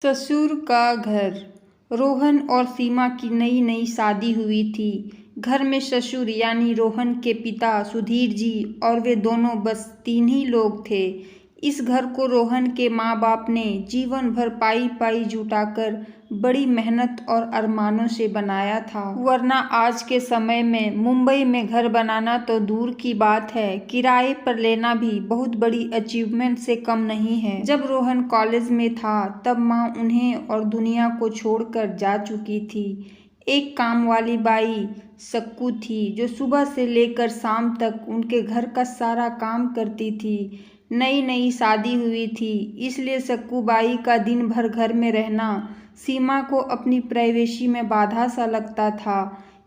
ससुर का घर। रोहन और सीमा की नई नई शादी हुई थी। घर में ससुर यानी रोहन के पिता सुधीर जी और वे दोनों बस 3 ही लोग थे। इस घर को रोहन के माँ बाप ने जीवन भर पाई पाई जुटाकर बड़ी मेहनत और अरमानों से बनाया था, वरना आज के समय में मुंबई में घर बनाना तो दूर की बात है, किराए पर लेना भी बहुत बड़ी अचीवमेंट से कम नहीं है। जब रोहन कॉलेज में था तब माँ उन्हें और दुनिया को छोड़कर जा चुकी थी। एक काम वाली बाई सक्कू थी जो सुबह से लेकर शाम तक उनके घर का सारा काम करती थी। नई नई शादी हुई थी, इसलिए सक्कू बाई का दिन भर घर में रहना सीमा को अपनी प्राइवेसी में बाधा सा लगता था।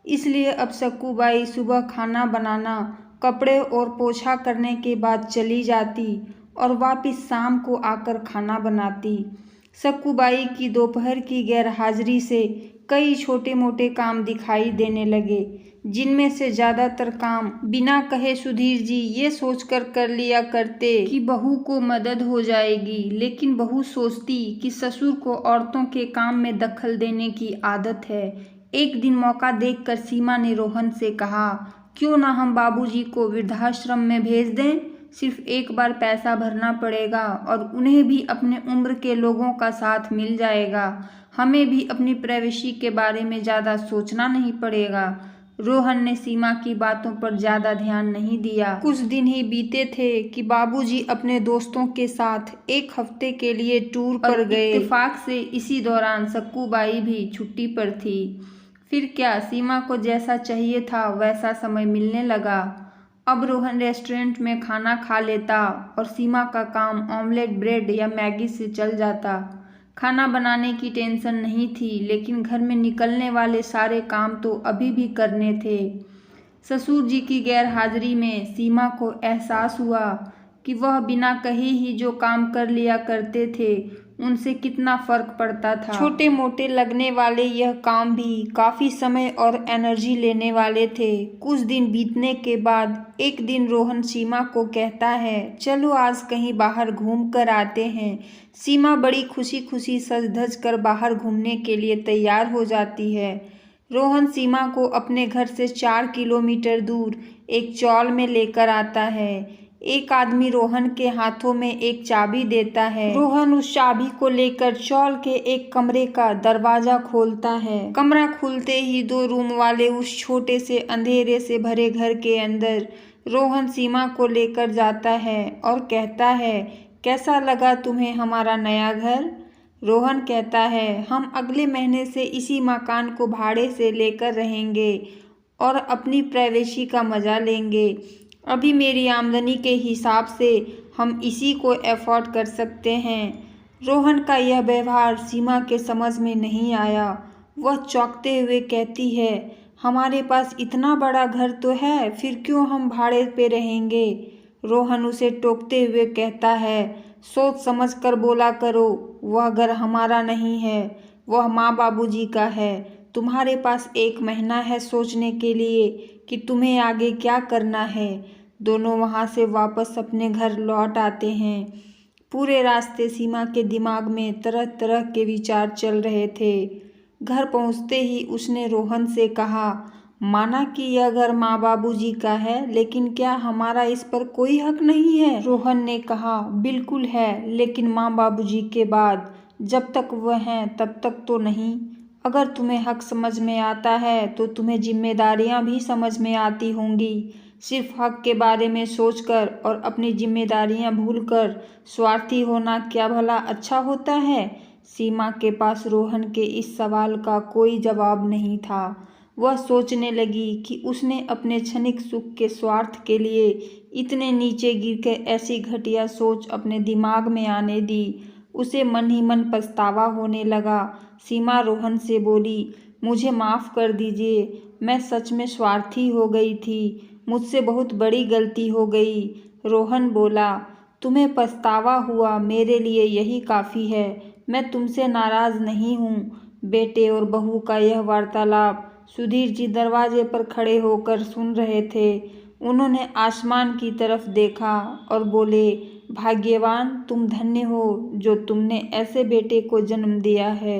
इसलिए अब सक्कू बाई सुबह खाना बनाना, कपड़े और पोछा करने के बाद चली जाती और वापस शाम को आकर खाना बनाती। सक्कू बाई की दोपहर की गैरहाजिरी से कई छोटे मोटे काम दिखाई देने लगे, जिनमें से ज़्यादातर काम बिना कहे सुधीर जी ये सोचकर कर लिया करते कि बहू को मदद हो जाएगी, लेकिन बहू सोचती कि ससुर को औरतों के काम में दखल देने की आदत है। एक दिन मौका देखकर सीमा ने रोहन से कहा, क्यों ना हम बाबूजी को वृद्धाश्रम में भेज दें? सिर्फ एक बार पैसा भरना पड़ेगा और उन्हें भी अपने उम्र के लोगों का साथ मिल जाएगा। हमें भी अपनी प्राइवेसी के बारे में ज़्यादा सोचना नहीं पड़ेगा। रोहन ने सीमा की बातों पर ज़्यादा ध्यान नहीं दिया। कुछ दिन ही बीते थे कि बाबूजी अपने दोस्तों के साथ एक हफ्ते के लिए टूर पर गए। इत्तेफाक से इसी दौरान सक्कू बाई भी छुट्टी पर थी। फिर क्या, सीमा को जैसा चाहिए था वैसा समय मिलने लगा। अब रोहन रेस्टोरेंट में खाना खा लेता और सीमा का काम ऑमलेट, ब्रेड या मैगी से चल जाता। खाना बनाने की टेंशन नहीं थी, लेकिन घर में निकलने वाले सारे काम तो अभी भी करने थे। ससुर जी की गैरहाजिरी में सीमा को एहसास हुआ कि वह बिना कहे ही जो काम कर लिया करते थे उनसे कितना फर्क पड़ता था। छोटे मोटे लगने वाले यह काम भी काफ़ी समय और एनर्जी लेने वाले थे। कुछ दिन बीतने के बाद एक दिन रोहन सीमा को कहता है, चलो आज कहीं बाहर घूम कर आते हैं। सीमा बड़ी खुशी खुशी सज धज कर बाहर घूमने के लिए तैयार हो जाती है। रोहन सीमा को अपने घर से 4 किलोमीटर दूर एक चौल में लेकर आता है। एक आदमी रोहन के हाथों में एक चाबी देता है। रोहन उस चाबी को लेकर चौल के एक कमरे का दरवाजा खोलता है। कमरा खुलते ही 2 रूम वाले उस छोटे से अंधेरे से भरे घर के अंदर रोहन सीमा को लेकर जाता है और कहता है, कैसा लगा तुम्हें हमारा नया घर? रोहन कहता है, हम अगले महीने से इसी मकान को भाड़े से लेकर रहेंगे और अपनी प्राइवेसी का मज़ा लेंगे। अभी मेरी आमदनी के हिसाब से हम इसी को अफोर्ड कर सकते हैं। रोहन का यह व्यवहार सीमा के समझ में नहीं आया। वह चौंकते हुए कहती है, हमारे पास इतना बड़ा घर तो है, फिर क्यों हम भाड़े पे रहेंगे? रोहन उसे टोकते हुए कहता है, सोच समझ कर बोला करो, वह घर हमारा नहीं है, वह माँ बाबूजी का है। तुम्हारे पास 1 महीना है सोचने के लिए कि तुम्हें आगे क्या करना है। दोनों वहाँ से वापस अपने घर लौट आते हैं। पूरे रास्ते सीमा के दिमाग में तरह तरह के विचार चल रहे थे। घर पहुँचते ही उसने रोहन से कहा, माना कि यह घर माँ बाबूजी का है, लेकिन क्या हमारा इस पर कोई हक नहीं है? रोहन ने कहा, बिल्कुल है, लेकिन माँ बाबूजी के बाद जब तक वह हैं तब तक तो नहीं। अगर तुम्हें हक समझ में आता है तो तुम्हें जिम्मेदारियां भी समझ में आती होंगी। सिर्फ हक के बारे में सोचकर और अपनी जिम्मेदारियां भूलकर स्वार्थी होना क्या भला अच्छा होता है? सीमा के पास रोहन के इस सवाल का कोई जवाब नहीं था। वह सोचने लगी कि उसने अपने क्षणिक सुख के स्वार्थ के लिए इतने नीचे गिरकर ऐसी घटिया सोच अपने दिमाग में आने दी। उसे मन ही मन पछतावा होने लगा। सीमा रोहन से बोली, मुझे माफ़ कर दीजिए, मैं सच में स्वार्थी हो गई थी, मुझसे बहुत बड़ी गलती हो गई। रोहन बोला, तुम्हें पछतावा हुआ, मेरे लिए यही काफ़ी है, मैं तुमसे नाराज़ नहीं हूँ। बेटे और बहू का यह वार्तालाप सुधीर जी दरवाजे पर खड़े होकर सुन रहे थे। उन्होंने आसमान की तरफ देखा और बोले, भाग्यवान तुम धन्य हो जो तुमने ऐसे बेटे को जन्म दिया है।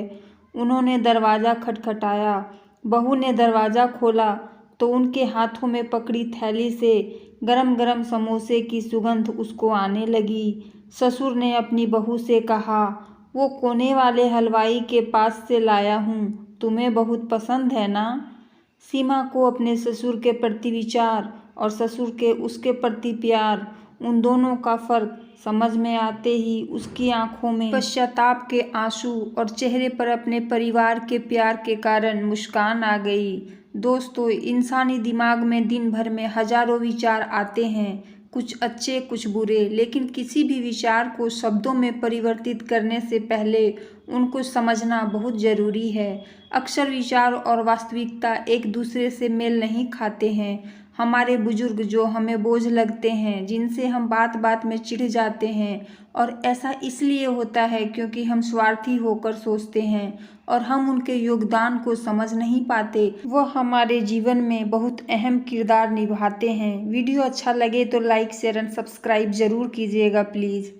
उन्होंने दरवाज़ा खटखटाया। बहू ने दरवाज़ा खोला तो उनके हाथों में पकड़ी थैली से गरम गरम समोसे की सुगंध उसको आने लगी। ससुर ने अपनी बहू से कहा, वो कोने वाले हलवाई के पास से लाया हूँ, तुम्हें बहुत पसंद है ना। सीमा को अपने ससुर के प्रति विचार और ससुर के उसके प्रति प्यार, उन दोनों का फर्क समझ में आते ही उसकी आंखों में पश्चाताप के आंसू और चेहरे पर अपने परिवार के प्यार के कारण मुस्कान आ गई। दोस्तों, इंसानी दिमाग में दिन भर में हजारों विचार आते हैं, कुछ अच्छे कुछ बुरे, लेकिन किसी भी विचार को शब्दों में परिवर्तित करने से पहले उनको समझना बहुत ज़रूरी है। अक्सर विचार और वास्तविकता एक दूसरे से मेल नहीं खाते हैं। हमारे बुजुर्ग जो हमें बोझ लगते हैं, जिनसे हम बात बात में चिढ़ जाते हैं, और ऐसा इसलिए होता है क्योंकि हम स्वार्थी होकर सोचते हैं और हम उनके योगदान को समझ नहीं पाते। वो हमारे जीवन में बहुत अहम किरदार निभाते हैं। वीडियो अच्छा लगे तो लाइक शेयर एंड सब्सक्राइब ज़रूर कीजिएगा प्लीज़।